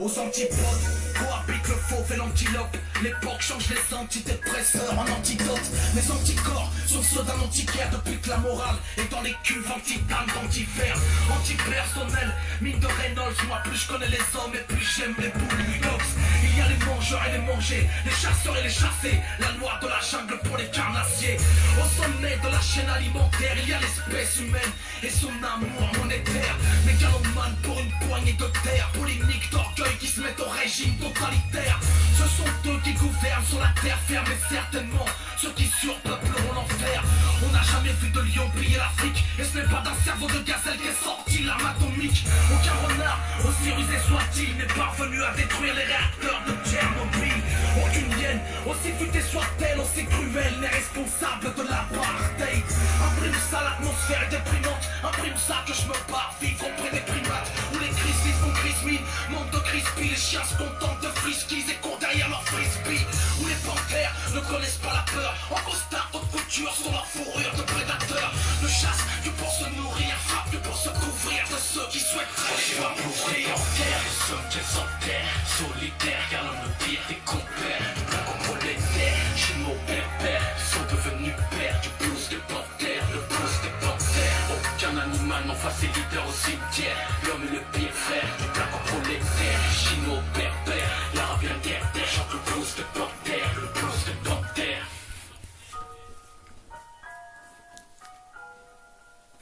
Aux antipodes, cohabite le fauve et l'antilope. L'époque change les antidépresseurs en antidote. Mes anticorps sont ceux d'un antiquaire depuis que la morale est dans les cuves anti-tane, d'antivers. Antipersonnel, mine de Reynolds. Moi plus je connais les hommes et plus j'aime les bulldogs. Il y a les mangeurs et les mangés, les chasseurs et les chassés. La loi de la jungle pour les carnassiers. Au sommet de la chaîne alimentaire, il y a l'espèce humaine et son amour monétaire. Mégalomane pour une poignée de terre. Polémique d'orgueil qui se mettent au régime totalitaire. Ce sont eux qui gouvernent sur la terre ferme. Et certainement ceux qui surpeupleront l'enfer. On n'a jamais vu de lion piller l'Afrique. Et ce n'est pas d'un cerveau de gazelle qu'est sorti l'arme atomique. Aucun renard, aussi rusé soit-il, n'est parvenu à détruire les réacteurs de Tchernobyl. Aucune hyène, aussi futée soit-elle, aussi cruelle, n'est responsable de l'apartheid. Imprime ça, l'atmosphère est déprimante. Imprime ça que je me barre vivre auprès des primates. Où les grizzlies font grismine, manque de crispy. Les chiens se contentent de friskies et courent derrière leur frisbee. Où les panthères ne connaissent pas la peur. En costard, haute couture sur leur fourrure de prédateurs. Ne chasse que pour se nourrir, frappe que pour se couvrir de ceux qui souhaiteraient les voir mourir en terre. Nous sommes des en terre, solitaires, car l'on ne pire des compères. Du blanc contre les terres, chinois berbères sont devenus pères. Du blues des panthères, le blues des panthères. Aucun animal n'en face est leader au cimetière. L'homme est le pire frère, du blanc contre les terres. Chinois berbères, l'arabien terre, chante le blues des panthères, le blues des panthères.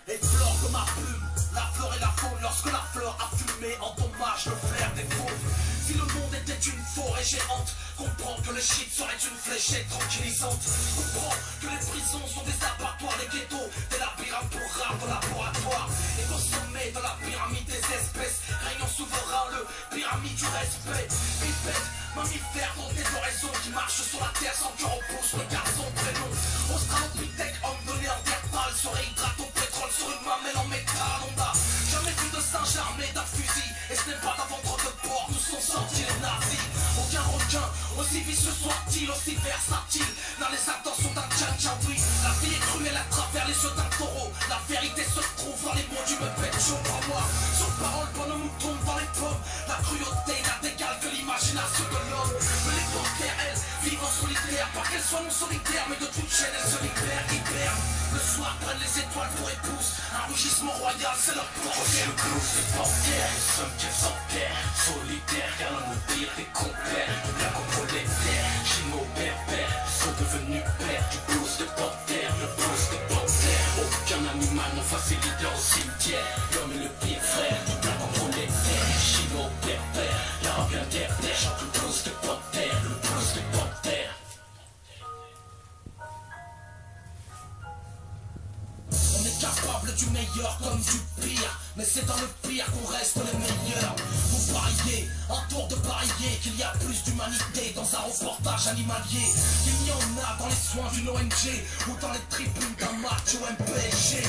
Effleure comme ma plume, la fleur et la faune. Lorsque la fleur a fumé, endommage le flair des fauves. Si le monde était une forêt géante, comprends que le shit serait une fléchette tranquillisante. Comprends que les prisons sont des abattoirs, les ghettos, des labyrinthes pour rares de laboratoire. Et qu'au sommet de la pyramide des espèces, règne souverain le pyramide du respect. Bipède, mammifère dans des oraisons qui marchent sur la terre sans que repousse le garçon prénom. Australopithèque, homme de Néandertal, se réhydrate au pétrole sur une mamelle en métal. On n'a jamais vu de singe armé d'un fusil, et ce n'est pas d'un ventre de porc d'où sont sortis les nazis. Aucun requin, aussi vicieux soit-il, aussi versatile, n'a les intentions d'un Janjaweed. La vie est cruelle à travers les yeux d'un taureau. La vérité se trouve dans les mots du me pète chaud par moi. Sur parole, bonhomme ou tombe dans les pommes. La cruauté n'a d'égal que l'imagination de l'homme. Mais les panthères, elles, vivent en solitaire. Pas qu'elles soient non solitaires, mais de toute chaîne, elles se libèrent, hibernent. Le soir, prennent les étoiles pour épouse. Un rugissement royal, c'est leur portée. Le blues des panthères, nous sommes des en terre. Solitaires, car l'on nous pire des compères. Du blanc contre les terres, chinois berbères sont devenus pères. Du blues des panthères, le blues des panthères. Aucun animal n'en face est leader au cimetière. L'homme est le pire frère, du blanc contre les terres. Chinois berbères, l'arabien terre, chante le blues des panthères, le blues des panthères. On est capable du meilleur comme du pire, mais c'est dans le pire qu'on reste les meilleurs. Vous pariez, un tour de parier qu'il y a plus d'humanité dans un reportage animalier qu'il n'y en a dans les soins d'une ONG ou dans les tribunes d'un match au MPG,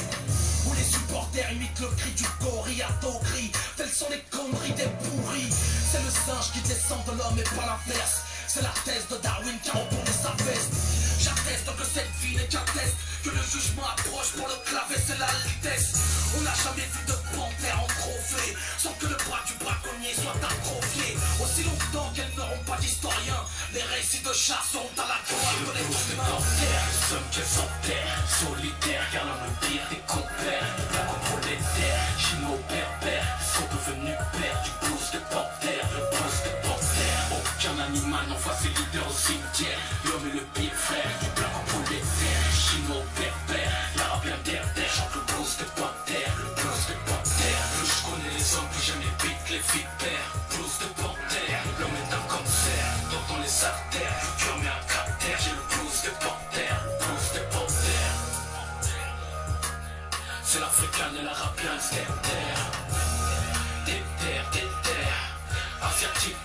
où les supporters imitent le cri du gorille à dos gris. Telles sont les conneries des pourris. C'est le singe qui descend de l'homme et pas l'inverse. C'est la thèse de Darwin qui a retourné sa veste. J'atteste que cette vie n'est qu'un test, que le jugement approche pour le claver, c'est l'altesse. On n'a jamais vu de panthère en trophée sans que le bras du braconnier soit atrophié. Aussi longtemps qu'elles n'auront pas d'historien, les récits de chasse seront à la gloire de l'être humain. Nous sommes que en terre, solitaires, car l'on nous pire des compères. Du blanc contre les terres, chinois berbères sont devenus pères. Du blues des panthères, le blues des panthères. Aucun animal n'en face est leader au cimetière. L'homme est le pire frère, du blanc contre les terres, chinois berbères, l'arabien berbère chante le blues des panthères, le blues des panthères. Plus je connais les hommes, plus j'aime les beats, les vipères. Blues des panthères, l'homme est un cancer dans les artères, le cœur met un cratère. J'ai le blues des panthères, le blues des panthères. C'est l'africain et l'arabien, c'est terre. Des terres, asiatiques.